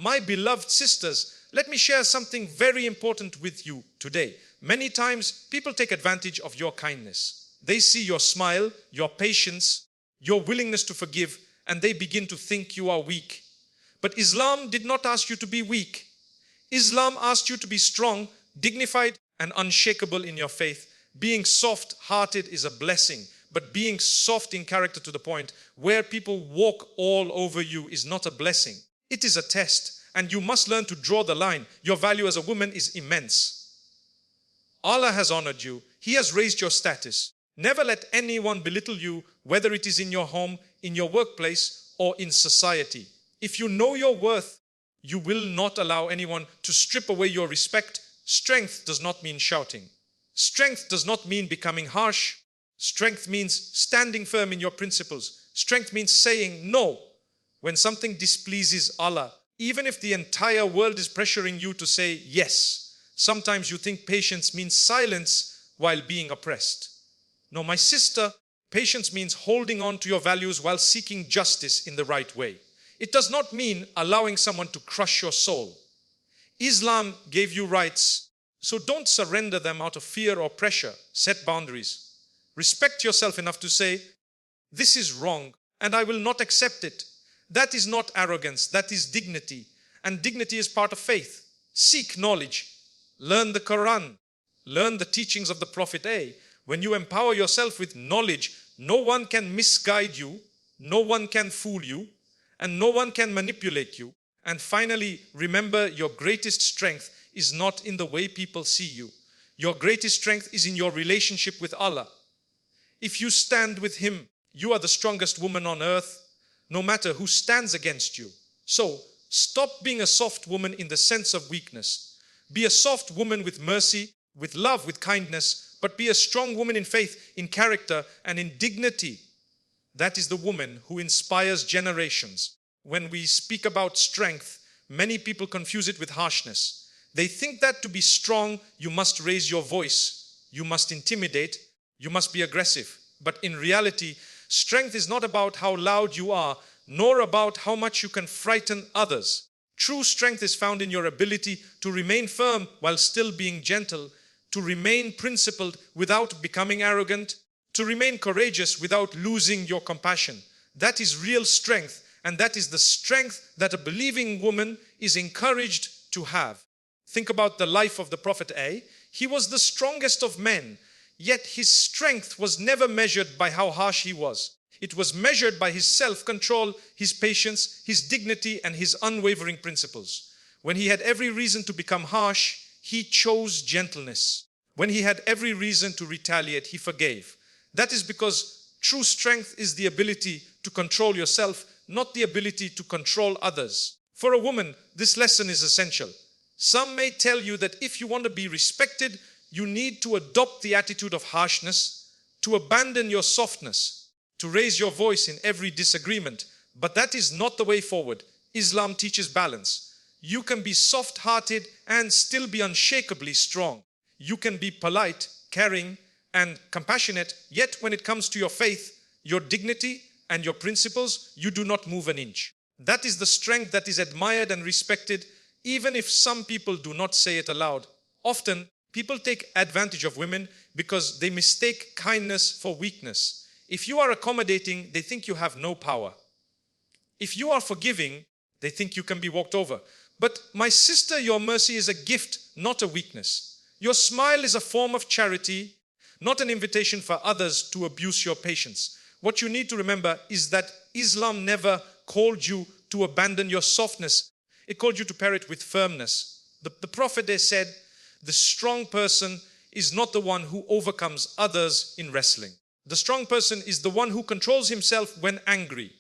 My beloved sisters, let me share something very important with you today. Many times people take advantage of your kindness. They see your smile, your patience, your willingness to forgive, and they begin to think you are weak. But Islam did not ask you to be weak. Islam asked you to be strong, dignified, and unshakable in your faith. Being soft-hearted is a blessing, but being soft in character to the point where people walk all over you is not a blessing. It is a test, and you must learn to draw the line. Your value as a woman is immense. Allah has honored you. He has raised your status. Never let anyone belittle you, whether it is in your home, in your workplace, or in society. If you know your worth, you will not allow anyone to strip away your respect. Strength does not mean shouting. Strength does not mean becoming harsh. Strength means standing firm in your principles. Strength means saying no when something displeases Allah. Even if the entire world is pressuring you to say yes, sometimes you think patience means silence while being oppressed. No, my sister, patience means holding on to your values while seeking justice in the right way. It does not mean allowing someone to crush your soul. Islam gave you rights, so don't surrender them out of fear or pressure. Set boundaries. Respect yourself enough to say, this is wrong and I will not accept it. That is not arrogance, that is dignity. And dignity is part of faith. Seek knowledge. Learn the Quran. Learn the teachings of the Prophet. When you empower yourself with knowledge, no one can misguide you, no one can fool you, and no one can manipulate you. And finally, remember, your greatest strength is not in the way people see you. Your greatest strength is in your relationship with Allah. If you stand with Him, you are the strongest woman on earth, no matter who stands against you. So, stop being a soft woman in the sense of weakness. Be a soft woman with mercy, with love, with kindness, but be a strong woman in faith, in character, and in dignity. That is the woman who inspires generations. When we speak about strength, many people confuse it with harshness. They think that to be strong, you must raise your voice, you must intimidate, you must be aggressive. But in reality, strength is not about how loud you are, nor about how much you can frighten others. True strength is found in your ability to remain firm while still being gentle, to remain principled without becoming arrogant, to remain courageous without losing your compassion. That is real strength, and that is the strength that a believing woman is encouraged to have. Think about the life of the Prophet. He was the strongest of men, yet his strength was never measured by how harsh he was. It was measured by his self-control, his patience, his dignity, and his unwavering principles. When he had every reason to become harsh, he chose gentleness. When he had every reason to retaliate, he forgave. That is because true strength is the ability to control yourself, not the ability to control others. For a woman, this lesson is essential. Some may tell you that if you want to be respected, you need to adopt the attitude of harshness, to abandon your softness, to raise your voice in every disagreement. But that is not the way forward. Islam teaches balance. You can be soft-hearted and still be unshakably strong. You can be polite, caring, and compassionate, yet when it comes to your faith, your dignity, and your principles, you do not move an inch. That is the strength that is admired and respected, even if some people do not say it aloud. Often, people take advantage of women because they mistake kindness for weakness. If you are accommodating, they think you have no power. If you are forgiving, they think you can be walked over. But my sister, your mercy is a gift, not a weakness. Your smile is a form of charity, not an invitation for others to abuse your patience. What you need to remember is that Islam never called you to abandon your softness. It called you to pair it with firmness. The Prophet said, the strong person is not the one who overcomes others in wrestling. The strong person is the one who controls himself when angry.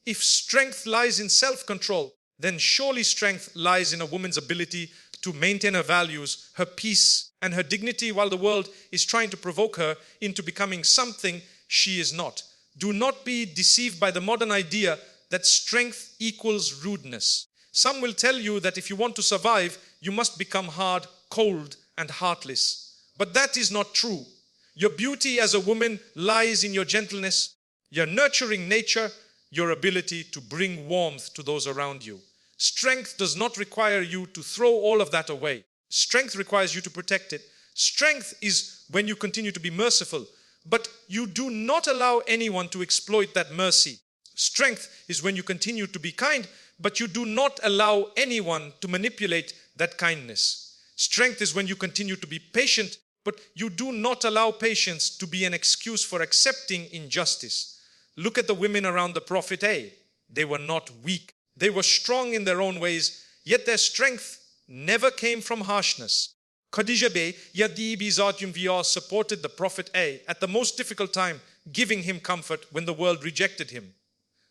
If strength lies in self-control, then surely strength lies in a woman's ability to maintain her values, her peace, and her dignity while the world is trying to provoke her into becoming something she is not. Do not be deceived by the modern idea that strength equals rudeness. Some will tell you that if you want to survive, you must become hard, cold, and heartless. But that is not true. Your beauty as a woman lies in your gentleness, your nurturing nature, your ability to bring warmth to those around you. Strength does not require you to throw all of that away. Strength requires you to protect it. Strength is when you continue to be merciful, but you do not allow anyone to exploit that mercy. Strength is when you continue to be kind, but you do not allow anyone to manipulate that kindness. Strength is when you continue to be patient, but you do not allow patience to be an excuse for accepting injustice. Look at the women around the Prophet A. They were not weak. They were strong in their own ways, yet their strength never came from harshness. Khadija Bey, Yadi Bizatyum VR supported the Prophet A at the most difficult time, giving him comfort when the world rejected him.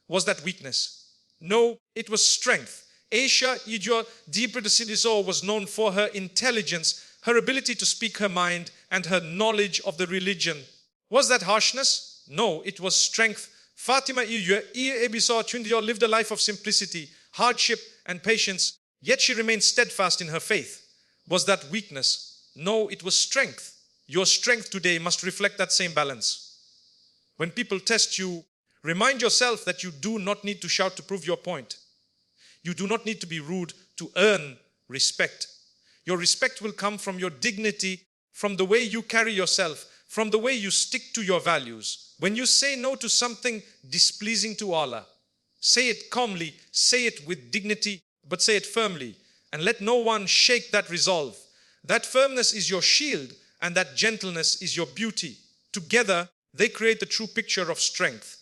Was that weakness? No, it was strength. Aisha Ijwa Dipradasidiso was known for her intelligence, her ability to speak her mind, and her knowledge of the religion. Was that harshness? No, it was strength. Fatima Ijwa Ebisa Chundio lived a life of simplicity, hardship, and patience, yet she remained steadfast in her faith. Was that weakness? No, it was strength. Your strength today must reflect that same balance. When people test you, remind yourself that you do not need to shout to prove your point. You do not need to be rude to earn respect. Your respect will come from your dignity, from the way you carry yourself, from the way you stick to your values. When you say no to something displeasing to Allah, say it calmly, say it with dignity, but say it firmly, and let no one shake that resolve. That firmness is your shield, and that gentleness is your beauty. Together, they create the true picture of strength.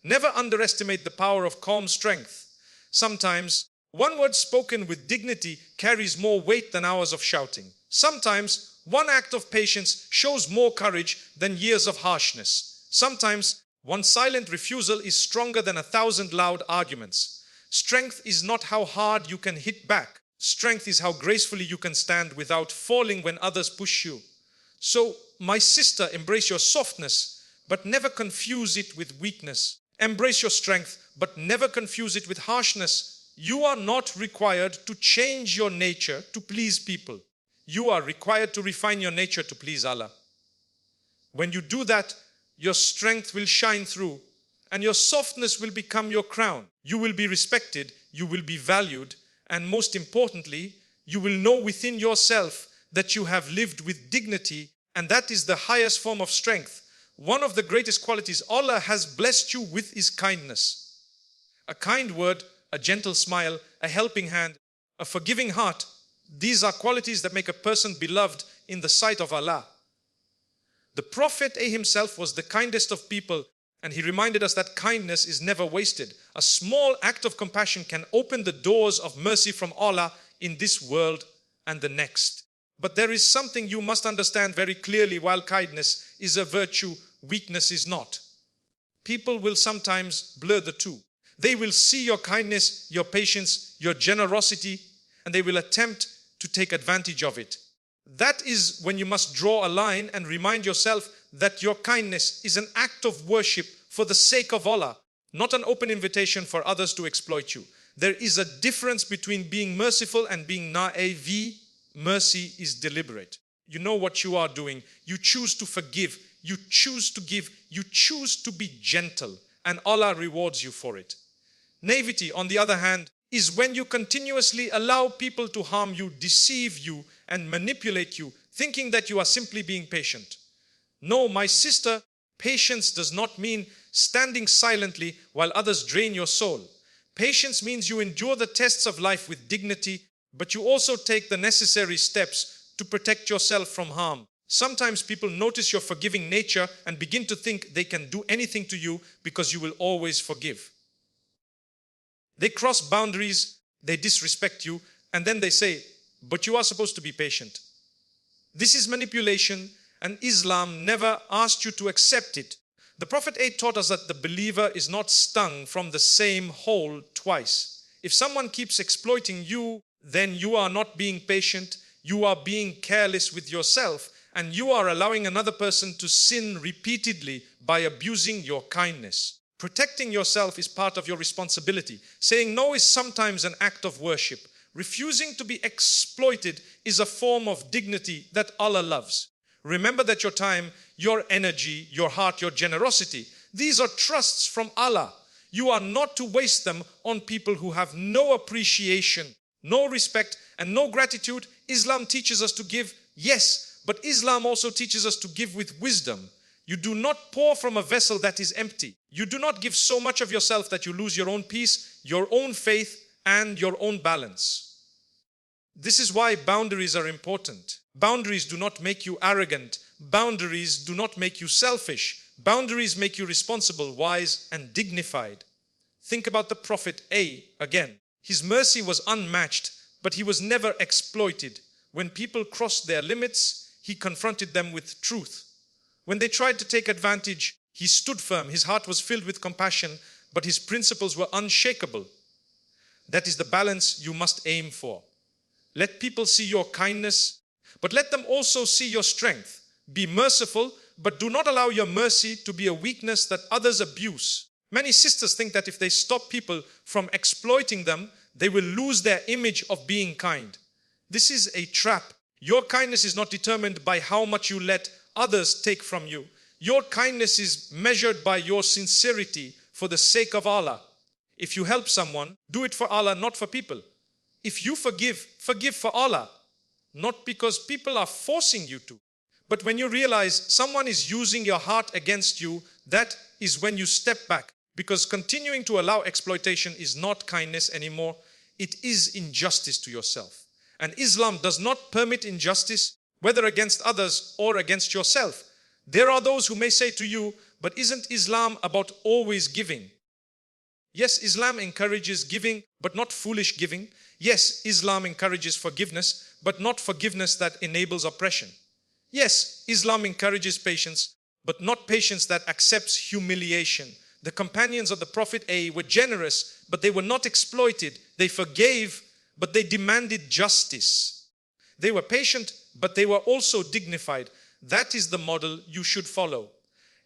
Never underestimate the power of calm strength. Sometimes, one word spoken with dignity carries more weight than hours of shouting. Sometimes, one act of patience shows more courage than years of harshness. Sometimes, one silent refusal is stronger than 1,000 loud arguments. Strength is not how hard you can hit back. Strength is how gracefully you can stand without falling when others push you. So, my sister, embrace your softness, but never confuse it with weakness. Embrace your strength, but never confuse it with harshness. You are not required to change your nature to please people. You are required to refine your nature to please Allah. When you do that, your strength will shine through, and your softness will become your crown. You will be respected, you will be valued, and most importantly, you will know within yourself that you have lived with dignity, and that is the highest form of strength. One of the greatest qualities Allah has blessed you with is kindness. A kind word, a gentle smile, a helping hand, a forgiving heart. These are qualities that make a person beloved in the sight of Allah. The Prophet himself was the kindest of people, and he reminded us that kindness is never wasted. A small act of compassion can open the doors of mercy from Allah in this world and the next. But there is something you must understand very clearly. While kindness is a virtue, weakness is not. People will sometimes blur the two. They will see your kindness, your patience, your generosity, and they will attempt to take advantage of it. That is when you must draw a line and remind yourself that your kindness is an act of worship for the sake of Allah, not an open invitation for others to exploit you. There is a difference between being merciful and being naive. Mercy is deliberate. You know what you are doing. You choose to forgive. You choose to give. You choose to be gentle, and Allah rewards you for it. Naivety, on the other hand, is when you continuously allow people to harm you, deceive you, and manipulate you, thinking that you are simply being patient. No, my sister, patience does not mean standing silently while others drain your soul. Patience means you endure the tests of life with dignity, but you also take the necessary steps to protect yourself from harm. Sometimes people notice your forgiving nature and begin to think they can do anything to you because you will always forgive. They cross boundaries, they disrespect you, and then they say, but you are supposed to be patient. This is manipulation, and Islam never asked you to accept it. The Prophet 8 taught us that the believer is not stung from the same hole twice. If someone keeps exploiting you, then you are not being patient, you are being careless with yourself, and you are allowing another person to sin repeatedly by abusing your kindness. Protecting yourself is part of your responsibility. Saying no is sometimes an act of worship. Refusing to be exploited is a form of dignity that Allah loves. Remember that your time, your energy, your heart, your generosity, these are trusts from Allah. You are not to waste them on people who have no appreciation, no respect, and no gratitude. Islam teaches us to give, yes, but Islam also teaches us to give with wisdom. You do not pour from a vessel that is empty. You do not give so much of yourself that you lose your own peace, your own faith, and your own balance. This is why boundaries are important. Boundaries do not make you arrogant. Boundaries do not make you selfish. Boundaries make you responsible, wise, and dignified. Think about the Prophet A again. His mercy was unmatched, but he was never exploited. When people crossed their limits, he confronted them with truth. When they tried to take advantage, he stood firm. His heart was filled with compassion, but his principles were unshakable. That is the balance you must aim for. Let people see your kindness, but let them also see your strength. Be merciful, but do not allow your mercy to be a weakness that others abuse. Many sisters think that if they stop people from exploiting them, they will lose their image of being kind. This is a trap. Your kindness is not determined by how much you let others take from you. Your kindness is measured by your sincerity for the sake of Allah. If you help someone, do it for Allah, not for people. If you forgive, forgive for Allah, not because people are forcing you to. But when you realize someone is using your heart against you, that is when you step back. Because continuing to allow exploitation is not kindness anymore. It is injustice to yourself. And Islam does not permit injustice, whether against others or against yourself. There are those who may say to you, but isn't Islam about always giving? Yes, Islam encourages giving, but not foolish giving. Yes, Islam encourages forgiveness, but not forgiveness that enables oppression. Yes, Islam encourages patience, but not patience that accepts humiliation. The companions of the Prophet A were generous, but they were not exploited. They forgave, but they demanded justice. They were patient, but they were also dignified. That is the model you should follow.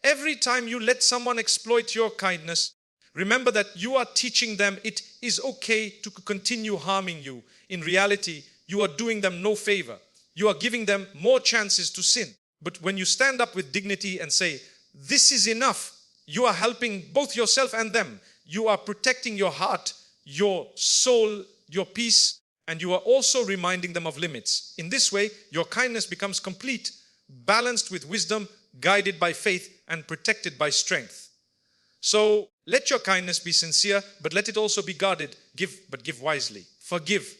Every time you let someone exploit your kindness, remember that you are teaching them it is okay to continue harming you. In reality, you are doing them no favor. You are giving them more chances to sin. But when you stand up with dignity and say, this is enough, you are helping both yourself and them. You are protecting your heart, your soul, your peace, and you are also reminding them of limits. In this way, your kindness becomes complete, balanced with wisdom, guided by faith, and protected by strength. So let your kindness be sincere, but let it also be guarded. Give, but give wisely. Forgive,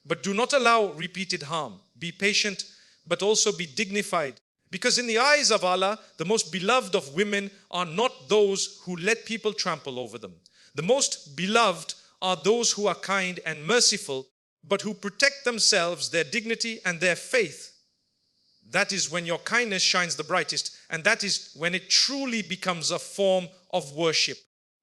but do not allow repeated harm. Be patient, but also be dignified. Because in the eyes of Allah, the most beloved of women are not those who let people trample over them. The most beloved are those who are kind and merciful, but who protect themselves, their dignity, and their faith. That is when your kindness shines the brightest, and that is when it truly becomes a form of worship.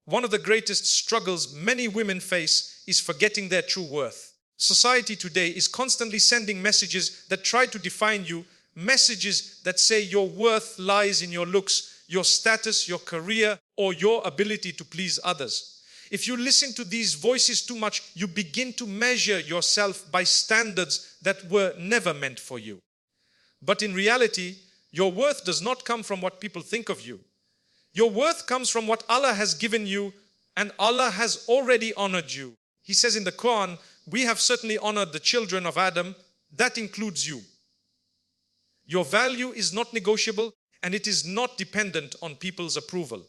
One of the greatest struggles many women face is forgetting their true worth. Society today is constantly sending messages that try to define you, messages that say your worth lies in your looks, your status, your career, or your ability to please others. If you listen to these voices too much, you begin to measure yourself by standards that were never meant for you. But in reality, your worth does not come from what people think of you. Your worth comes from what Allah has given you, and Allah has already honored you. He says in the Quran, we have certainly honored the children of Adam. That includes you. Your value is not negotiable, and it is not dependent on people's approval.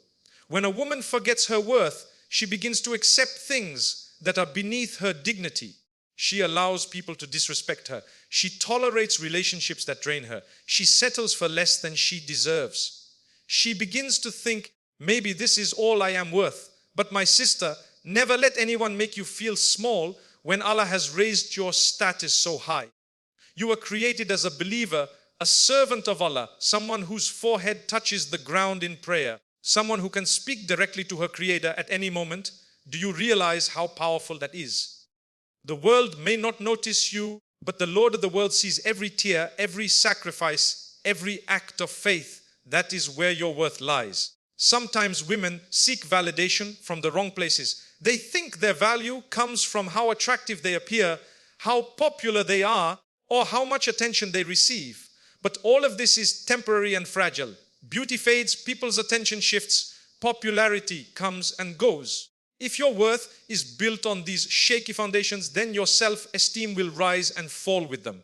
When a woman forgets her worth, she begins to accept things that are beneath her dignity. She allows people to disrespect her. She tolerates relationships that drain her. She settles for less than she deserves. She begins to think, maybe this is all I am worth. But my sister, never let anyone make you feel small when Allah has raised your status so high. You were created as a believer, a servant of Allah, someone whose forehead touches the ground in prayer, someone who can speak directly to her Creator at any moment. Do you realize how powerful that is? The world may not notice you, but the Lord of the world sees every tear, every sacrifice, every act of faith. That is where your worth lies. Sometimes women seek validation from the wrong places. They think their value comes from how attractive they appear, how popular they are, or how much attention they receive. But all of this is temporary and fragile. Beauty fades, people's attention shifts, popularity comes and goes. If your worth is built on these shaky foundations, then your self-esteem will rise and fall with them.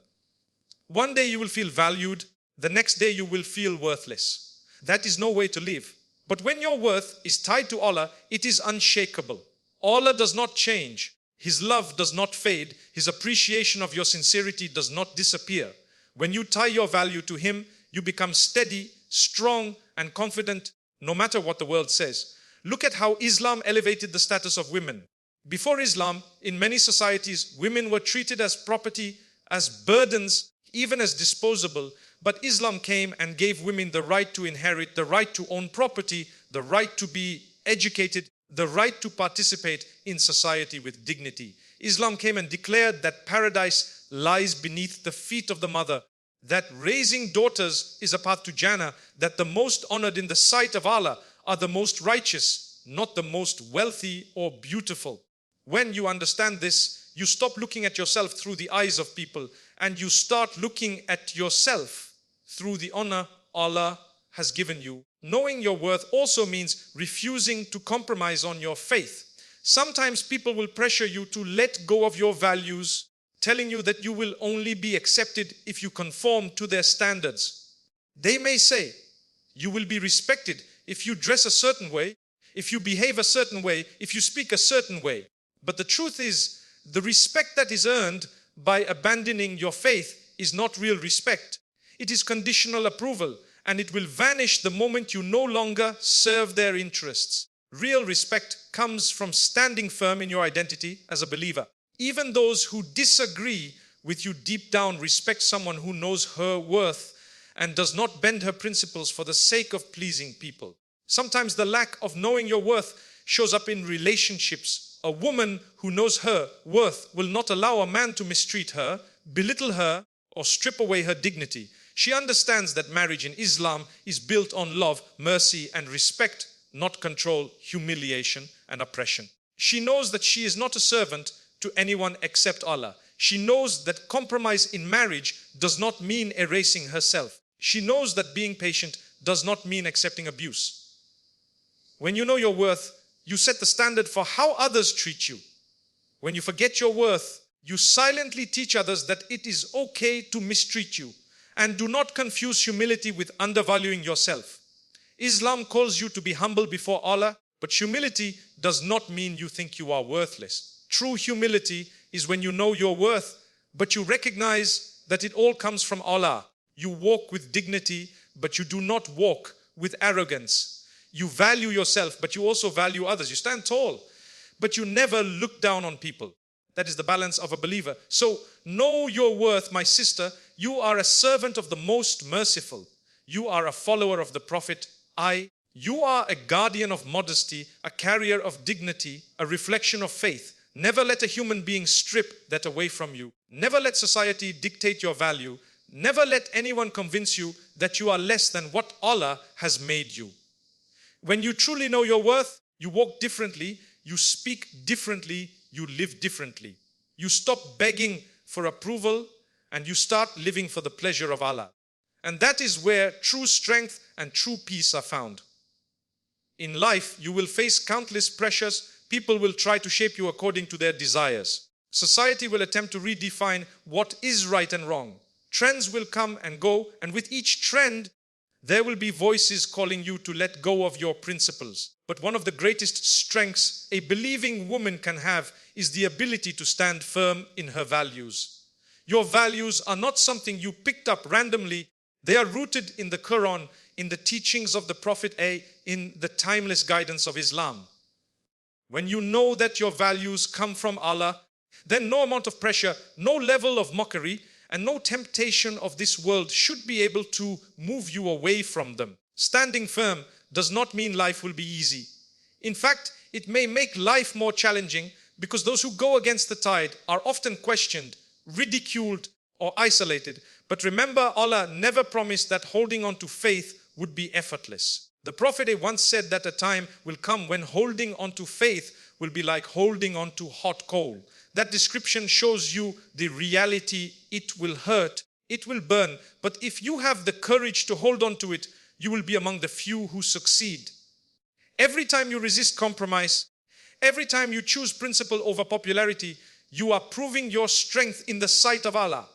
One day you will feel valued, the next day you will feel worthless. That is no way to live. But when your worth is tied to Allah, it is unshakable. Allah does not change. His love does not fade. His appreciation of your sincerity does not disappear. When you tie your value to Him, you become steady, strong, and confident no matter what the world says. Look at how Islam elevated the status of women. Before Islam, in many societies, women were treated as property, as burdens, even as disposable. But Islam came and gave women the right to inherit, the right to own property, the right to be educated, the right to participate in society with dignity. Islam came and declared that paradise lies beneath the feet of the mother, that raising daughters is a path to Jannah, that the most honored in the sight of Allah are the most righteous, not the most wealthy or beautiful. When you understand this, you stop looking at yourself through the eyes of people and you start looking at yourself through the honor Allah has given you. Knowing your worth also means refusing to compromise on your faith. Sometimes people will pressure you to let go of your values, telling you that you will only be accepted if you conform to their standards. They may say, you will be respected if you dress a certain way, if you behave a certain way, if you speak a certain way. But the truth is, the respect that is earned by abandoning your faith is not real respect. It is conditional approval, and it will vanish the moment you no longer serve their interests. Real respect comes from standing firm in your identity as a believer. Even those who disagree with you deep down respect someone who knows her worth and does not bend her principles for the sake of pleasing people. Sometimes the lack of knowing your worth shows up in relationships. A woman who knows her worth will not allow a man to mistreat her, belittle her, or strip away her dignity. She understands that marriage in Islam is built on love, mercy, and respect, not control, humiliation, and oppression. She knows that she is not a servant to anyone except Allah. She knows that compromise in marriage does not mean erasing herself. She knows that being patient does not mean accepting abuse. When you know your worth, you set the standard for how others treat you. When you forget your worth, you silently teach others that it is okay to mistreat you. And do not confuse humility with undervaluing yourself. Islam calls you to be humble before Allah, but humility does not mean you think you are worthless. True humility is when you know your worth, but you recognize that it all comes from Allah. You walk with dignity, but you do not walk with arrogance. You value yourself, but you also value others. You stand tall, but you never look down on people. That is the balance of a believer. So know your worth, my sister. You are a servant of the Most Merciful. You are a follower of the Prophet. You are a guardian of modesty, a carrier of dignity, a reflection of faith. Never let a human being strip that away from you. Never let society dictate your value. Never let anyone convince you that you are less than what Allah has made you. When you truly know your worth, you walk differently, you speak differently, you live differently. You stop begging for approval and you start living for the pleasure of Allah. And that is where true strength and true peace are found. In life, you will face countless pressures. People will try to shape you according to their desires. Society will attempt to redefine what is right and wrong. Trends will come and go, and with each trend, there will be voices calling you to let go of your principles. But one of the greatest strengths a believing woman can have is the ability to stand firm in her values. Your values are not something you picked up randomly. They are rooted in the Quran, in the teachings of the Prophet, in the timeless guidance of Islam. When you know that your values come from Allah, then no amount of pressure, no level of mockery, and no temptation of this world should be able to move you away from them. Standing firm does not mean life will be easy. In fact, it may make life more challenging because those who go against the tide are often questioned, ridiculed, or isolated. But remember, Allah never promised that holding on to faith would be effortless. The Prophet once said that a time will come when holding on to faith will be like holding on to hot coal. That description shows you the reality. It will hurt, it will burn. But if you have the courage to hold on to it, you will be among the few who succeed. Every time you resist compromise, Every time you choose principle over popularity, you are proving your strength in the sight of Allah.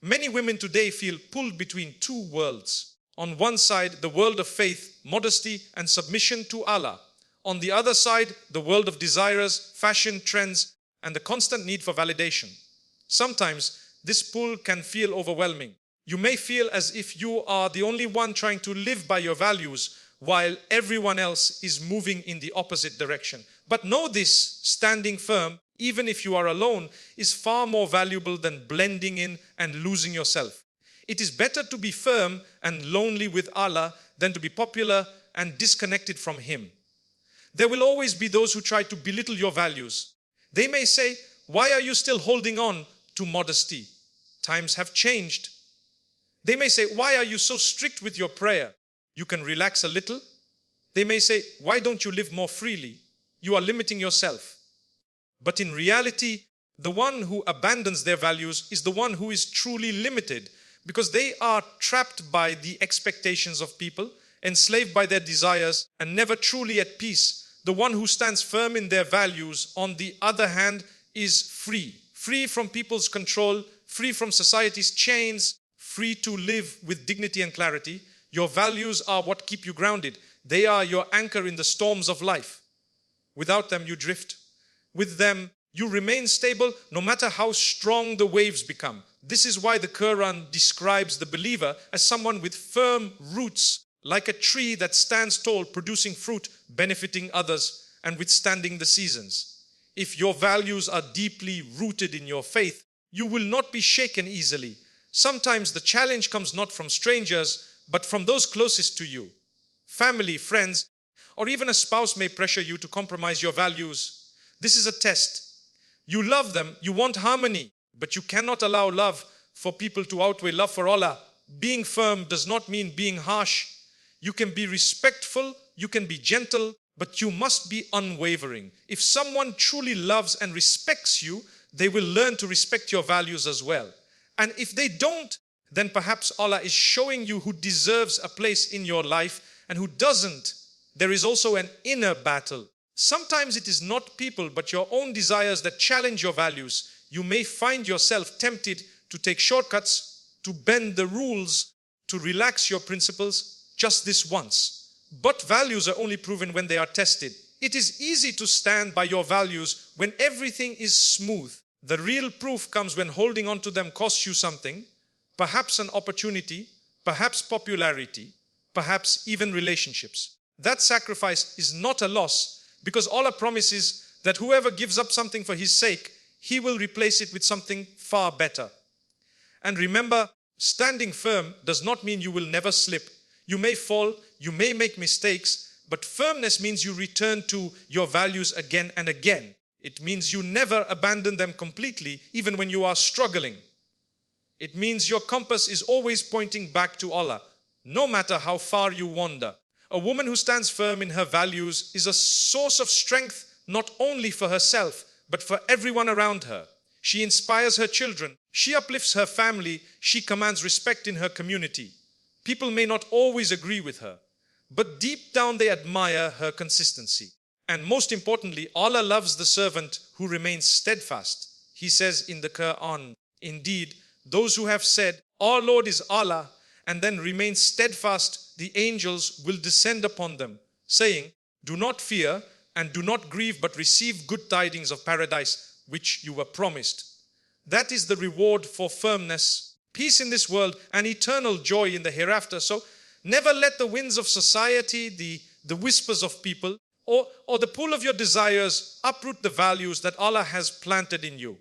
Many women today feel pulled between two worlds. On one side, the world of faith, modesty, and submission to Allah. On the other side, the world of desires, fashion, trends, and the constant need for validation. Sometimes this pull can feel overwhelming. You may feel as if you are the only one trying to live by your values while everyone else is moving in the opposite direction. But know this, standing firm, even if you are alone, is far more valuable than blending in and losing yourself. It is better to be firm and lonely with Allah than to be popular and disconnected from Him. There will always be those who try to belittle your values. They may say, "Why are you still holding on to modesty? Times have changed." They may say, "Why are you so strict with your prayer? You can relax a little." They may say, "Why don't you live more freely? You are limiting yourself." But in reality, the one who abandons their values is the one who is truly limited, because they are trapped by the expectations of people, enslaved by their desires, and never truly at peace. The one who stands firm in their values, on the other hand, is free. Free from people's control, free from society's chains, free to live with dignity and clarity. Your values are what keep you grounded. They are your anchor in the storms of life. Without them, you drift. With them, you remain stable no matter how strong the waves become. This is why the Quran describes the believer as someone with firm roots, like a tree that stands tall, producing fruit, benefiting others, and withstanding the seasons. If your values are deeply rooted in your faith, you will not be shaken easily. Sometimes the challenge comes not from strangers, but from those closest to you. Family, friends, or even a spouse may pressure you to compromise your values. This is a test. You love them, you want harmony, but you cannot allow love for people to outweigh love for Allah. Being firm does not mean being harsh. You can be respectful, you can be gentle, but you must be unwavering. If someone truly loves and respects you, they will learn to respect your values as well. And if they don't, then perhaps Allah is showing you who deserves a place in your life and who doesn't. There is also an inner battle. Sometimes it is not people but your own desires that challenge your values. You may find yourself tempted to take shortcuts, to bend the rules, to relax your principles just this once. But values are only proven when they are tested. It is easy to stand by your values when everything is smooth. The real proof comes when holding on to them costs you something, perhaps an opportunity, perhaps popularity, perhaps even relationships. That sacrifice is not a loss, because Allah promises that whoever gives up something for His sake, He will replace it with something far better. And remember, standing firm does not mean you will never slip. You may fall, you may make mistakes, but firmness means you return to your values again and again. It means you never abandon them completely, even when you are struggling. It means your compass is always pointing back to Allah, no matter how far you wander. A woman who stands firm in her values is a source of strength not only for herself, but for everyone around her. She inspires her children, she uplifts her family, she commands respect in her community. People may not always agree with her, but deep down they admire her consistency. And most importantly, Allah loves the servant who remains steadfast. He says in the Quran, "Indeed, those who have said, 'Our Lord is Allah,' and then remain steadfast, the angels will descend upon them, saying, 'Do not fear and do not grieve, but receive good tidings of paradise, which you were promised.'" That is the reward for firmness, peace in this world, and eternal joy in the hereafter. So never let the winds of society, the whispers of people, or the pull of your desires uproot the values that Allah has planted in you.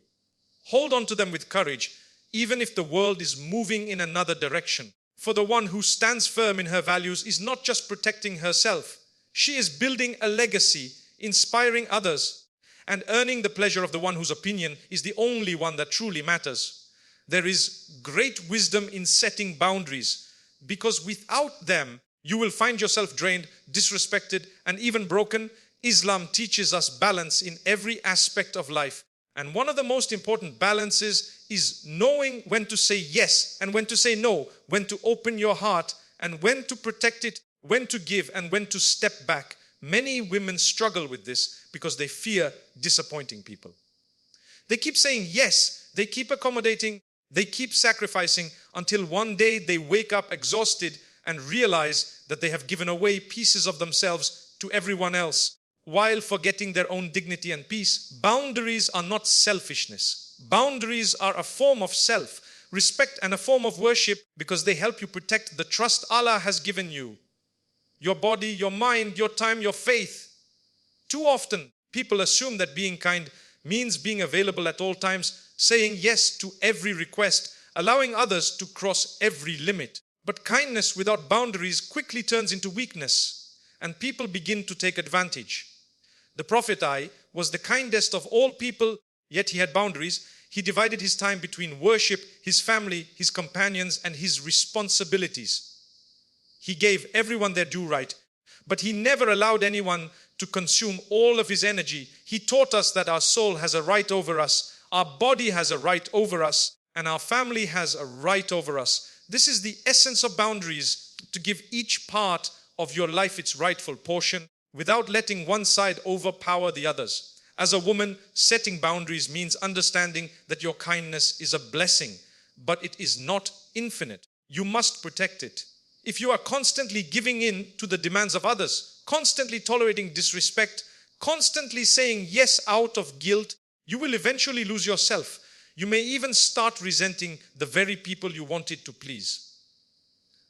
Hold on to them with courage, even if the world is moving in another direction. For the one who stands firm in her values is not just protecting herself. She is building a legacy, inspiring others, and earning the pleasure of the one whose opinion is the only one that truly matters. There is great wisdom in setting boundaries, because without them, you will find yourself drained, disrespected, and even broken. Islam teaches us balance in every aspect of life. And one of the most important balances is knowing when to say yes and when to say no, when to open your heart and when to protect it, when to give and when to step back. Many women struggle with this because they fear disappointing people. They keep saying yes, they keep accommodating, they keep sacrificing until one day they wake up exhausted and realize that they have given away pieces of themselves to everyone else while forgetting their own dignity and peace. Boundaries are not selfishness. Boundaries are a form of self-respect and a form of worship because they help you protect the trust Allah has given you. Your body, your mind, your time, your faith. Too often, people assume that being kind means being available at all times, saying yes to every request, allowing others to cross every limit. But kindness without boundaries quickly turns into weakness, and people begin to take advantage. The Prophet was the kindest of all people, yet he had boundaries. He divided his time between worship, his family, his companions, and his responsibilities. He gave everyone their due right, but he never allowed anyone to consume all of his energy. He taught us that our soul has a right over us, our body has a right over us, and our family has a right over us. This is the essence of boundaries, to give each part of your life its rightful portion without letting one side overpower the others. As a woman, setting boundaries means understanding that your kindness is a blessing, but it is not infinite. You must protect it. If you are constantly giving in to the demands of others, constantly tolerating disrespect, constantly saying yes out of guilt, you will eventually lose yourself. You may even start resenting the very people you wanted to please.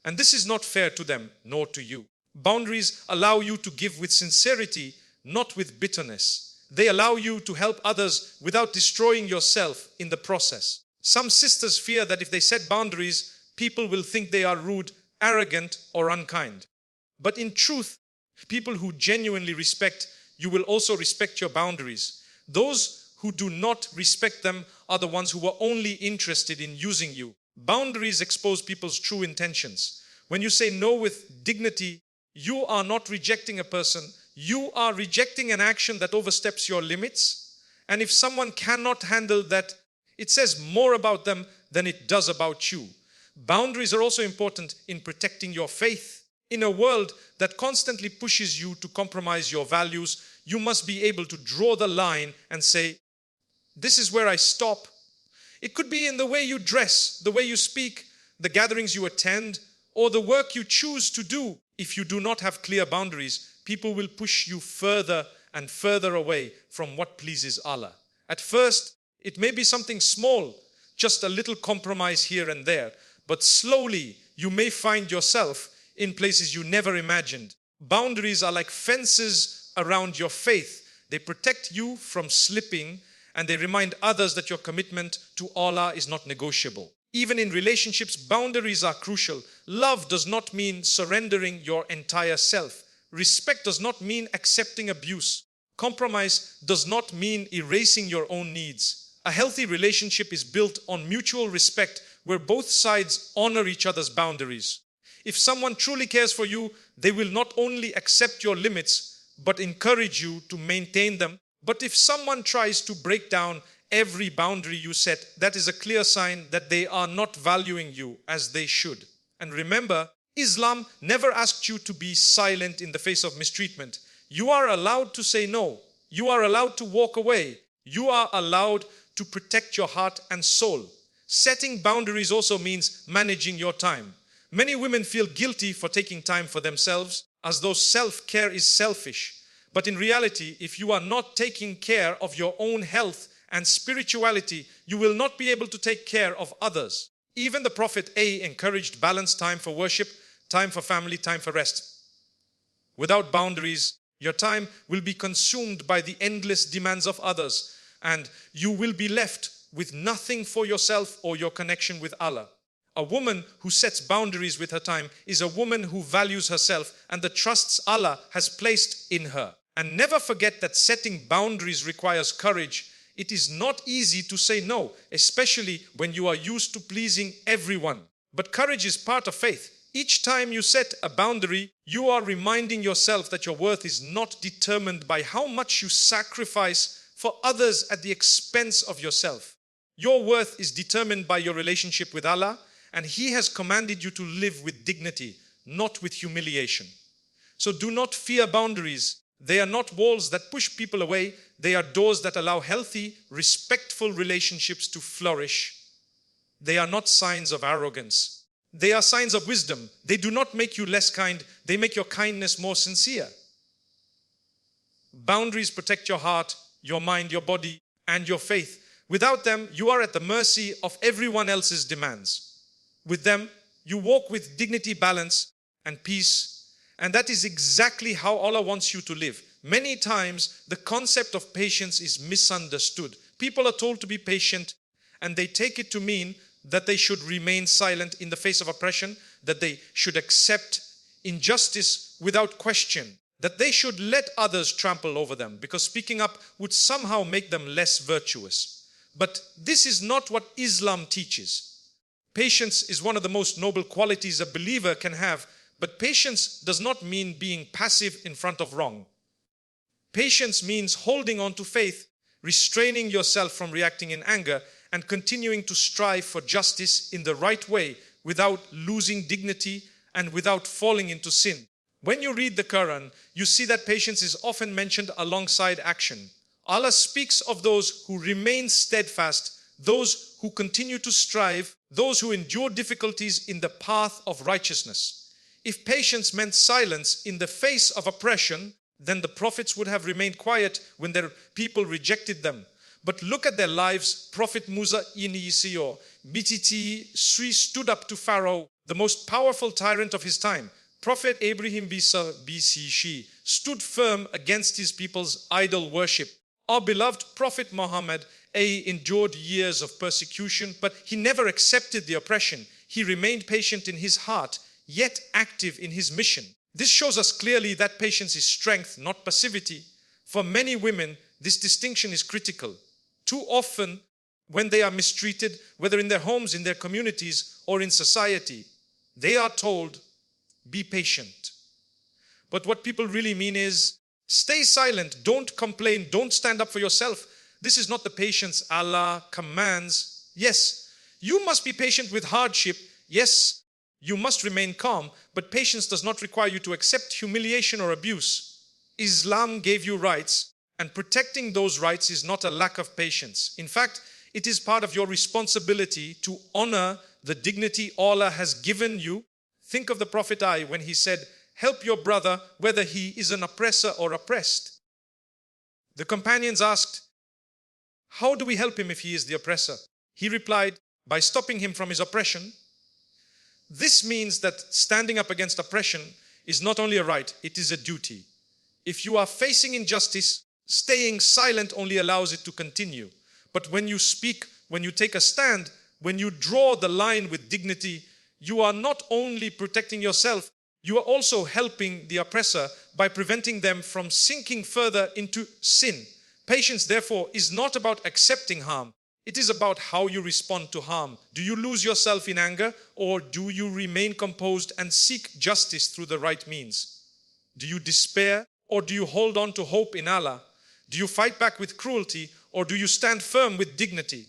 And this is not fair to them, nor to you. Boundaries allow you to give with sincerity, not with bitterness. They allow you to help others without destroying yourself in the process. Some sisters fear that if they set boundaries, people will think they are rude, arrogant, or unkind. But in truth, people who genuinely respect you will also respect your boundaries. Those who do not respect them are the ones who are only interested in using you. Boundaries expose people's true intentions. When you say no with dignity, you are not rejecting a person. You are rejecting an action that oversteps your limits. And if someone cannot handle that, it says more about them than it does about you. Boundaries are also important in protecting your faith. In a world that constantly pushes you to compromise your values, you must be able to draw the line and say, this is where I stop. It could be in the way you dress, the way you speak, the gatherings you attend, or the work you choose to do. If you do not have clear boundaries, people will push you further and further away from what pleases Allah. At first, it may be something small, just a little compromise here and there. But slowly, you may find yourself in places you never imagined. Boundaries are like fences around your faith. They protect you from slipping, and they remind others that your commitment to Allah is not negotiable. Even in relationships, boundaries are crucial. Love does not mean surrendering your entire self. Respect does not mean accepting abuse. Compromise does not mean erasing your own needs. A healthy relationship is built on mutual respect, where both sides honor each other's boundaries. If someone truly cares for you, they will not only accept your limits, but encourage you to maintain them. But if someone tries to break down every boundary you set, that is a clear sign that they are not valuing you as they should. And remember, Islam never asked you to be silent in the face of mistreatment. You are allowed to say no. You are allowed to walk away. You are allowed to protect your heart and soul. Setting boundaries also means managing your time. Many women feel guilty for taking time for themselves, as though self-care is selfish. But in reality, if you are not taking care of your own health and spirituality, you will not be able to take care of others. Even the Prophet encouraged balanced time for worship, time for family, time for rest. Without boundaries, your time will be consumed by the endless demands of others, and you will be left with nothing for yourself or your connection with Allah. A woman who sets boundaries with her time is a woman who values herself and the trusts Allah has placed in her. And never forget that setting boundaries requires courage. It is not easy to say no, especially when you are used to pleasing everyone. But courage is part of faith. Each time you set a boundary, you are reminding yourself that your worth is not determined by how much you sacrifice for others at the expense of yourself. Your worth is determined by your relationship with Allah, and He has commanded you to live with dignity, not with humiliation. So do not fear boundaries. They are not walls that push people away. They are doors that allow healthy, respectful relationships to flourish. They are not signs of arrogance. They are signs of wisdom. They do not make you less kind. They make your kindness more sincere. Boundaries protect your heart, your mind, your body, and your faith. Without them, you are at the mercy of everyone else's demands. With them, you walk with dignity, balance, and peace. And that is exactly how Allah wants you to live. Many times, the concept of patience is misunderstood. People are told to be patient, and they take it to mean that they should remain silent in the face of oppression, that they should accept injustice without question, that they should let others trample over them, because speaking up would somehow make them less virtuous. But this is not what Islam teaches. Patience is one of the most noble qualities a believer can have, but patience does not mean being passive in front of wrong. Patience means holding on to faith, restraining yourself from reacting in anger, and continuing to strive for justice in the right way without losing dignity and without falling into sin. When you read the Quran, you see that patience is often mentioned alongside action. Allah speaks of those who remain steadfast, those who continue to strive, those who endure difficulties in the path of righteousness. If patience meant silence in the face of oppression, then the prophets would have remained quiet when their people rejected them. But look at their lives. Prophet Musa Inisio, BTT Sri stood up to Pharaoh, the most powerful tyrant of his time. Prophet Abraham Bisa BCC stood firm against his people's idol worship. Our beloved Prophet Muhammad endured years of persecution, but he never accepted the oppression. He remained patient in his heart, yet active in his mission. This shows us clearly that patience is strength, not passivity. For many women, this distinction is critical. Too often, when they are mistreated, whether in their homes, in their communities, or in society, they are told, be patient. But what people really mean is, stay silent, don't complain, don't stand up for yourself. This is not the patience Allah commands. Yes, you must be patient with hardship. Yes, you must remain calm, but patience does not require you to accept humiliation or abuse. Islam gave you rights, and protecting those rights is not a lack of patience. In fact, it is part of your responsibility to honor the dignity Allah has given you. Think of the Prophet when he said, help your brother whether he is an oppressor or oppressed. The companions asked, how do we help him if he is the oppressor? He replied, by stopping him from his oppression. This means that standing up against oppression is not only a right, it is a duty. If you are facing injustice, staying silent only allows it to continue. But when you speak, when you take a stand, when you draw the line with dignity, you are not only protecting yourself, you are also helping the oppressor by preventing them from sinking further into sin. Patience, therefore, is not about accepting harm. It is about how you respond to harm. Do you lose yourself in anger, or do you remain composed and seek justice through the right means? Do you despair, or do you hold on to hope in Allah? Do you fight back with cruelty, or do you stand firm with dignity?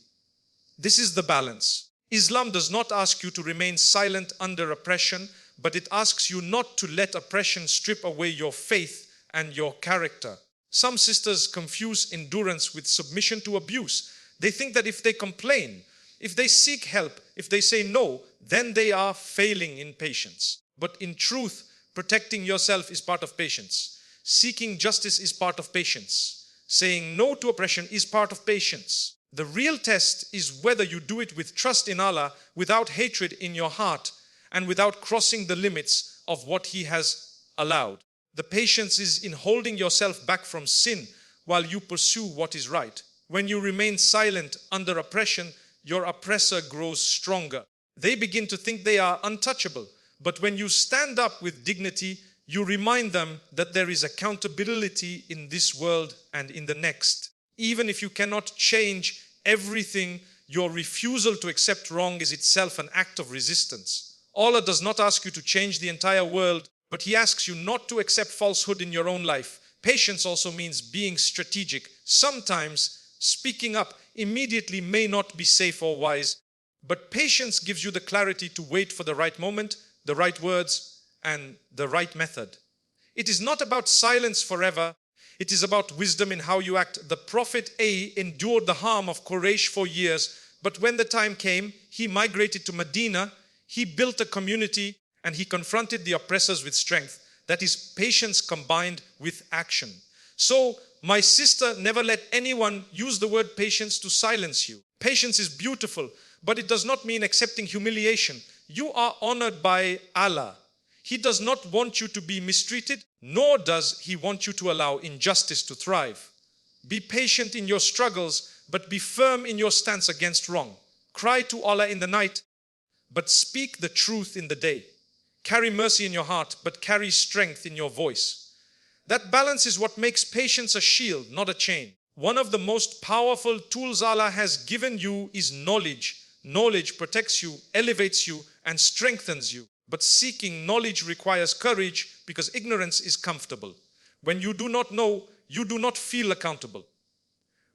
This is the balance. Islam does not ask you to remain silent under oppression, but it asks you not to let oppression strip away your faith and your character. Some sisters confuse endurance with submission to abuse. They think that if they complain, if they seek help, if they say no, then they are failing in patience. But in truth, protecting yourself is part of patience. Seeking justice is part of patience. Saying no to oppression is part of patience. The real test is whether you do it with trust in Allah, without hatred in your heart, and without crossing the limits of what He has allowed. The patience is in holding yourself back from sin while you pursue what is right. When you remain silent under oppression, your oppressor grows stronger. They begin to think they are untouchable. But when you stand up with dignity, you remind them that there is accountability in this world and in the next. Even if you cannot change everything, your refusal to accept wrong is itself an act of resistance. Allah does not ask you to change the entire world, but He asks you not to accept falsehood in your own life. Patience also means being strategic. Sometimes speaking up immediately may not be safe or wise, but patience gives you the clarity to wait for the right moment, the right words, and the right method. It is not about silence forever. It is about wisdom in how you act. The Prophet A endured the harm of Quraysh for years, but when the time came, he migrated to Medina, he built a community, and he confronted the oppressors with strength. That is patience combined with action. So, my sister, never let anyone use the word patience to silence you. Patience is beautiful, but it does not mean accepting humiliation. You are honored by Allah. He does not want you to be mistreated, nor does He want you to allow injustice to thrive. Be patient in your struggles, but be firm in your stance against wrong. Cry to Allah in the night, but speak the truth in the day. Carry mercy in your heart, but carry strength in your voice. That balance is what makes patience a shield, not a chain. One of the most powerful tools Allah has given you is knowledge. Knowledge protects you, elevates you, and strengthens you. But seeking knowledge requires courage because ignorance is comfortable. When you do not know, you do not feel accountable.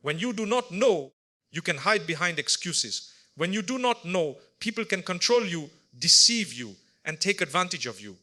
When you do not know, you can hide behind excuses. When you do not know, people can control you, deceive you, and take advantage of you.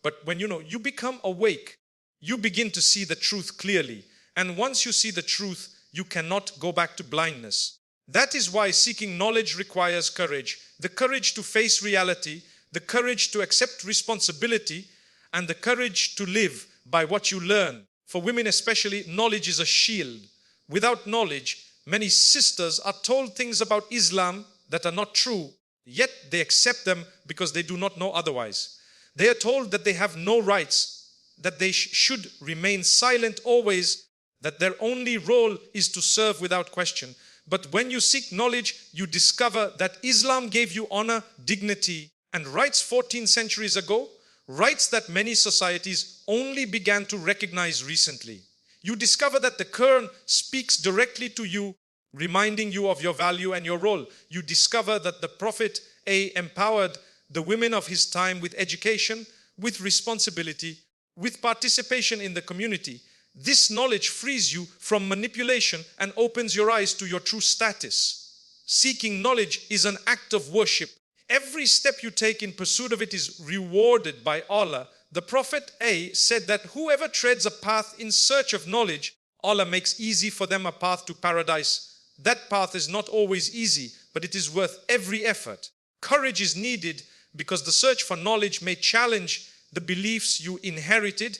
But when you know, you become awake. You begin to see the truth clearly. And once you see the truth, you cannot go back to blindness. That is why seeking knowledge requires courage. The courage to face reality, the courage to accept responsibility, and the courage to live by what you learn. For women especially, knowledge is a shield. Without knowledge, many sisters are told things about Islam that are not true, yet they accept them because they do not know otherwise. They are told that they have no rights, that they should remain silent always, that their only role is to serve without question. But when you seek knowledge, you discover that Islam gave you honor, dignity, and rights 14 centuries ago, rights that many societies only began to recognize recently. You discover that the Quran speaks directly to you, reminding you of your value and your role. You discover that the Prophet empowered the women of his time with education, with responsibility, with participation in the community. This knowledge frees you from manipulation and opens your eyes to your true status. Seeking knowledge is an act of worship. Every step you take in pursuit of it is rewarded by Allah. The Prophet said that whoever treads a path in search of knowledge, Allah makes easy for them a path to paradise. That path is not always easy, but it is worth every effort. Courage is needed because the search for knowledge may challenge the beliefs you inherited,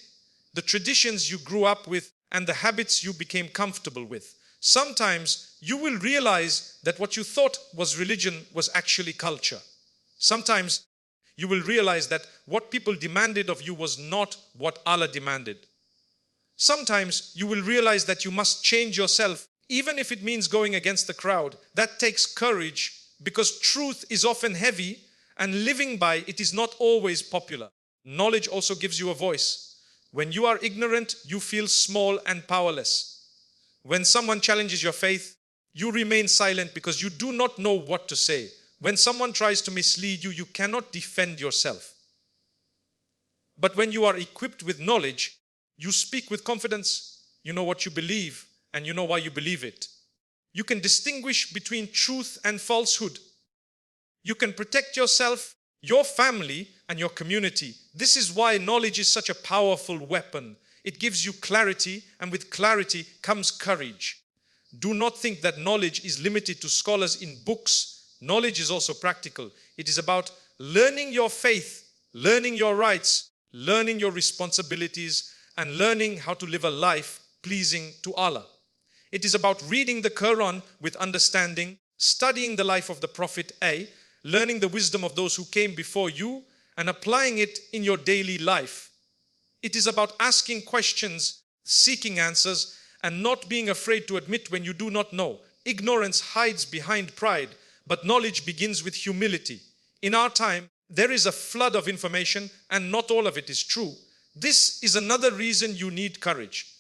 the traditions you grew up with, and the habits you became comfortable with. Sometimes you will realize that what you thought was religion was actually culture. Sometimes you will realize that what people demanded of you was not what Allah demanded. Sometimes you will realize that you must change yourself, even if it means going against the crowd. That takes courage because truth is often heavy and living by it is not always popular. Knowledge also gives you a voice. When you are ignorant, you feel small and powerless. When someone challenges your faith, you remain silent because you do not know what to say. When someone tries to mislead you, you cannot defend yourself. But when you are equipped with knowledge, you speak with confidence, you know what you believe, and you know why you believe it. You can distinguish between truth and falsehood. You can protect yourself, your family, and your community. This is why knowledge is such a powerful weapon. It gives you clarity, and with clarity comes courage. Do not think that knowledge is limited to scholars in books. Knowledge is also practical. It is about learning your faith, learning your rights, learning your responsibilities, and learning how to live a life pleasing to Allah. It is about reading the Quran with understanding, studying the life of the Prophet learning the wisdom of those who came before you, and applying it in your daily life. It is about asking questions, seeking answers, and not being afraid to admit when you do not know. Ignorance hides behind pride, but knowledge begins with humility. In our time, there is a flood of information, and not all of it is true. This is another reason you need courage.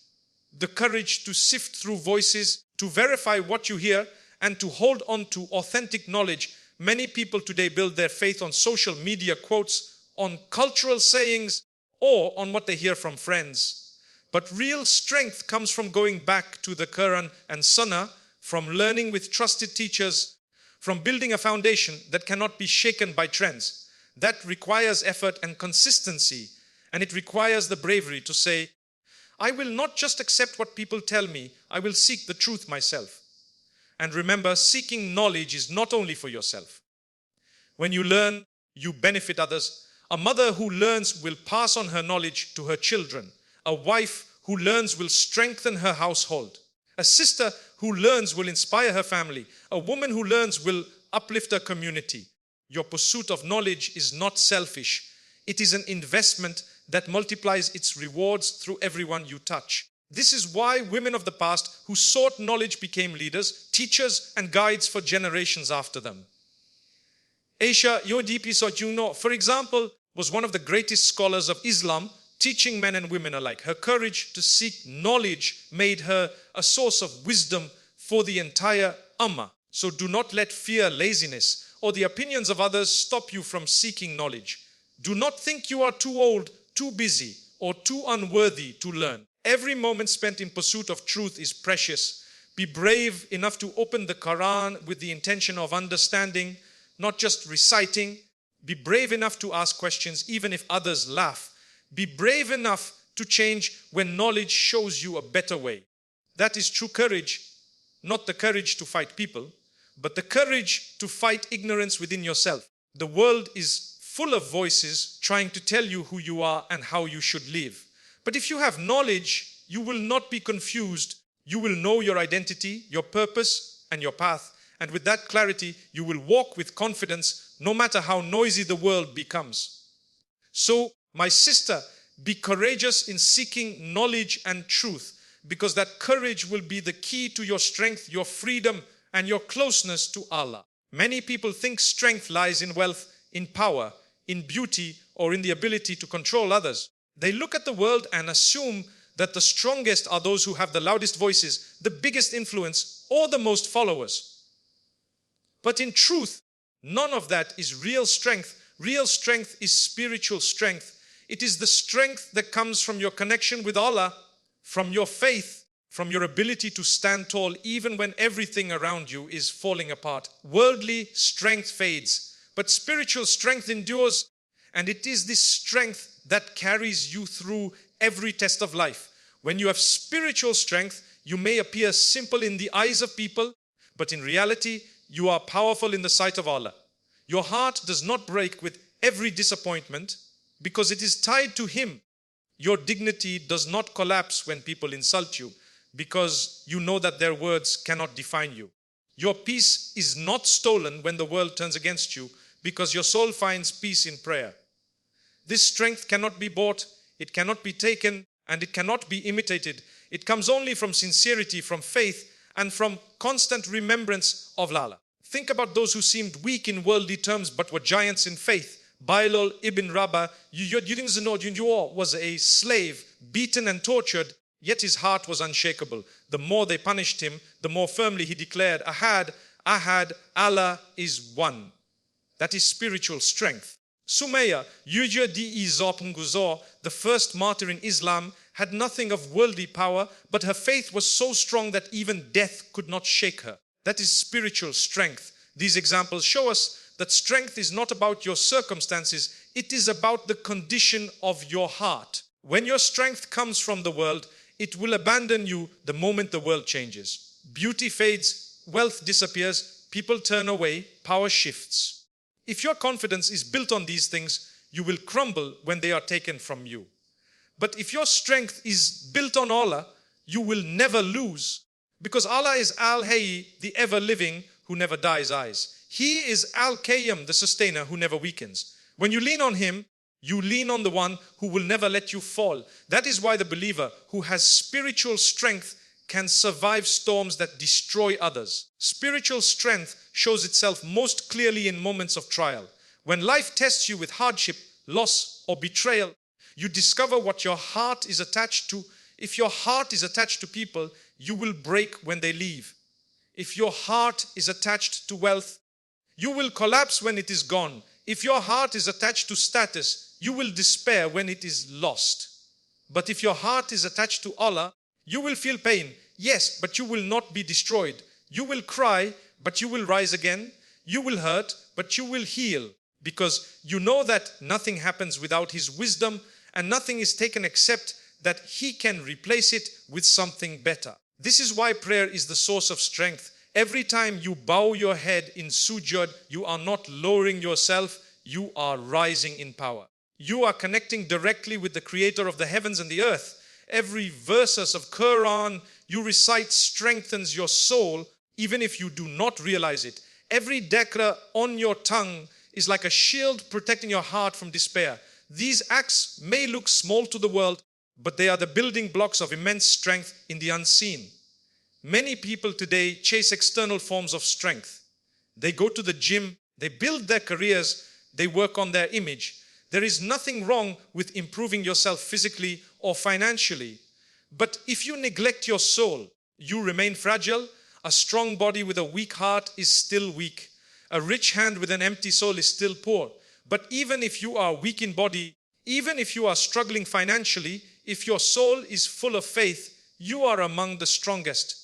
The courage to sift through voices, to verify what you hear, and to hold on to authentic knowledge. Many people today build their faith on social media quotes, on cultural sayings, or on what they hear from friends. But real strength comes from going back to the Quran and Sunnah, from learning with trusted teachers, from building a foundation that cannot be shaken by trends. That requires effort and consistency. And it requires the bravery to say, I will not just accept what people tell me, I will seek the truth myself. And remember, seeking knowledge is not only for yourself. When you learn, you benefit others. A mother who learns will pass on her knowledge to her children. A wife who learns will strengthen her household. A sister who learns will inspire her family. A woman who learns will uplift her community. Your pursuit of knowledge is not selfish. It is an investment that multiplies its rewards through everyone you touch. This is why women of the past who sought knowledge became leaders, teachers, and guides for generations after them. Aisha Yodipi Sojuno, for example, was one of the greatest scholars of Islam, teaching men and women alike. Her courage to seek knowledge made her a source of wisdom for the entire ummah. So do not let fear, laziness, or the opinions of others stop you from seeking knowledge. Do not think you are too old, too busy, or too unworthy to learn. Every moment spent in pursuit of truth is precious. Be brave enough to open the Quran with the intention of understanding, not just reciting. Be brave enough to ask questions even if others laugh. Be brave enough to change when knowledge shows you a better way. That is true courage, not the courage to fight people, but the courage to fight ignorance within yourself. The world is full of voices trying to tell you who you are and how you should live. But if you have knowledge, you will not be confused. You will know your identity, your purpose, and your path. And with that clarity, you will walk with confidence no matter how noisy the world becomes. So, my sister, be courageous in seeking knowledge and truth, because that courage will be the key to your strength, your freedom, and your closeness to Allah. Many people think strength lies in wealth, in power, in beauty, or in the ability to control others. They look at the world and assume that the strongest are those who have the loudest voices, the biggest influence, or the most followers. But in truth, none of that is real strength. Real strength is spiritual strength. It is the strength that comes from your connection with Allah, from your faith, from your ability to stand tall even when everything around you is falling apart. Worldly strength fades, but spiritual strength endures. And it is this strength that carries you through every test of life. When you have spiritual strength, you may appear simple in the eyes of people, but in reality, you are powerful in the sight of Allah. Your heart does not break with every disappointment because it is tied to Him. Your dignity does not collapse when people insult you because you know that their words cannot define you. Your peace is not stolen when the world turns against you because your soul finds peace in prayer. This strength cannot be bought, it cannot be taken, and it cannot be imitated. It comes only from sincerity, from faith, and from constant remembrance of Allah. Think about those who seemed weak in worldly terms but were giants in faith. Bilal ibn Rabah was a slave, beaten and tortured, yet his heart was unshakable. The more they punished him, the more firmly he declared, Ahad, Ahad, Allah is one. That is spiritual strength. Sumaya, the first martyr in Islam, had nothing of worldly power, but her faith was so strong that even death could not shake her. That is spiritual strength. These examples show us that strength is not about your circumstances, it is about the condition of your heart. When your strength comes from the world, it will abandon you the moment the world changes. Beauty fades, wealth disappears, people turn away, power shifts. If your confidence is built on these things, you will crumble when they are taken from you. But if your strength is built on Allah, you will never lose. Because Allah is Al-Hayy, the ever-living, who never dies eyes. He is Al-Qayyum, the sustainer, who never weakens. When you lean on Him, you lean on the one who will never let you fall. That is why the believer who has spiritual strength can survive storms that destroy others. Spiritual strength shows itself most clearly in moments of trial. When life tests you with hardship, loss, or betrayal, you discover what your heart is attached to. If your heart is attached to people, you will break when they leave. If your heart is attached to wealth, you will collapse when it is gone. If your heart is attached to status, you will despair when it is lost. But if your heart is attached to Allah, you will feel pain, yes, but you will not be destroyed. You will cry, but you will rise again. You will hurt, but you will heal, because you know that nothing happens without His wisdom and nothing is taken except that He can replace it with something better. This is why prayer is the source of strength. Every time you bow your head in sujood, you are not lowering yourself, you are rising in power. You are connecting directly with the Creator of the heavens and the earth. Every verses of Quran you recite strengthens your soul, even if you do not realize it. Every dhikr on your tongue is like a shield protecting your heart from despair. These acts may look small to the world, but they are the building blocks of immense strength in the unseen. Many people today chase external forms of strength. They go to the gym, they build their careers, they work on their image. There is nothing wrong with improving yourself physically or financially. But if you neglect your soul, you remain fragile. A strong body with a weak heart is still weak. A rich hand with an empty soul is still poor. But even if you are weak in body, even if you are struggling financially, if your soul is full of faith, you are among the strongest.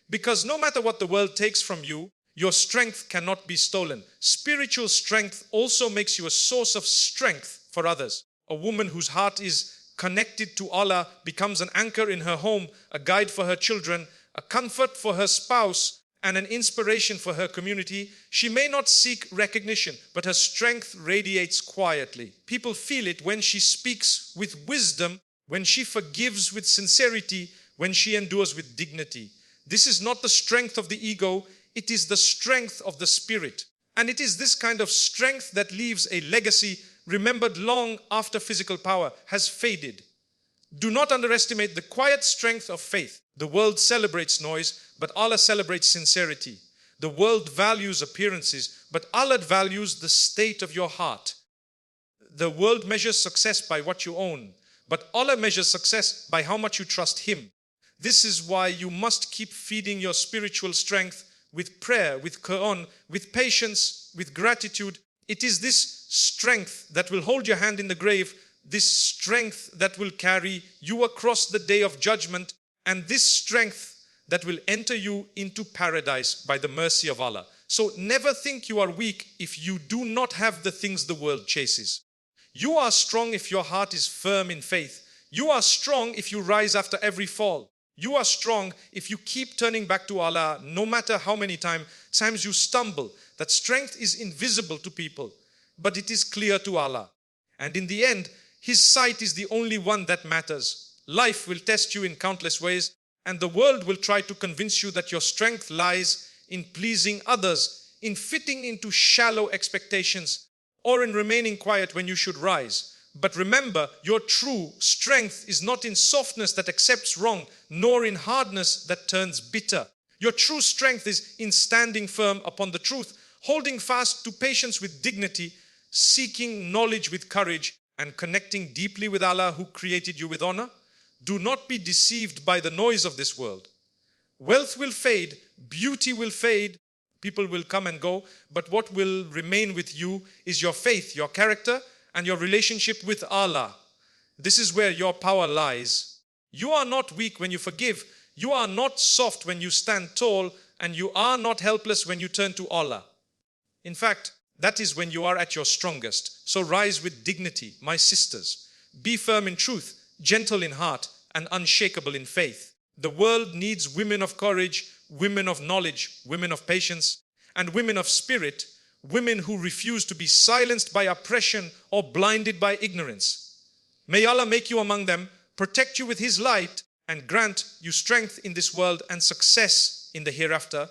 Because no matter what the world takes from you, your strength cannot be stolen. Spiritual strength also makes you a source of strength for others. A woman whose heart is connected to Allah becomes an anchor in her home, a guide for her children, a comfort for her spouse, and an inspiration for her community. She may not seek recognition, but her strength radiates quietly. People feel it when she speaks with wisdom, when she forgives with sincerity, when she endures with dignity. This is not the strength of the ego, it is the strength of the spirit. And it is this kind of strength that leaves a legacy remembered long after physical power has faded. Do not underestimate the quiet strength of faith. The world celebrates noise, but Allah celebrates sincerity. The world values appearances, but Allah values the state of your heart. The world measures success by what you own, but Allah measures success by how much you trust Him. This is why you must keep feeding your spiritual strength with prayer, with Quran, with patience, with gratitude. It is this strength that will hold your hand in the grave, this strength that will carry you across the day of judgment, and this strength that will enter you into paradise by the mercy of Allah. So never think you are weak if you do not have the things the world chases. You are strong if your heart is firm in faith. You are strong if you rise after every fall. You are strong if you keep turning back to Allah, no matter how many times you stumble. That strength is invisible to people, but it is clear to Allah. And in the end, His sight is the only one that matters. Life will test you in countless ways, and the world will try to convince you that your strength lies in pleasing others, in fitting into shallow expectations, or in remaining quiet when you should rise. But remember, your true strength is not in softness that accepts wrong, nor in hardness that turns bitter. Your true strength is in standing firm upon the truth, holding fast to patience with dignity, seeking knowledge with courage, and connecting deeply with Allah who created you with honor. Do not be deceived by the noise of this world. Wealth will fade, beauty will fade, people will come and go, but what will remain with you is your faith, your character, and your relationship with Allah. This is where your power lies. You are not weak when you forgive. You are not soft when you stand tall, and you are not helpless when you turn to Allah. In fact, that is when you are at your strongest. So rise with dignity, my sisters. Be firm in truth, gentle in heart, and unshakable in faith. The world needs women of courage, women of knowledge, women of patience, and women of spirit, women who refuse to be silenced by oppression or blinded by ignorance. May Allah make you among them, protect you with His light, and grant you strength in this world and success in the hereafter.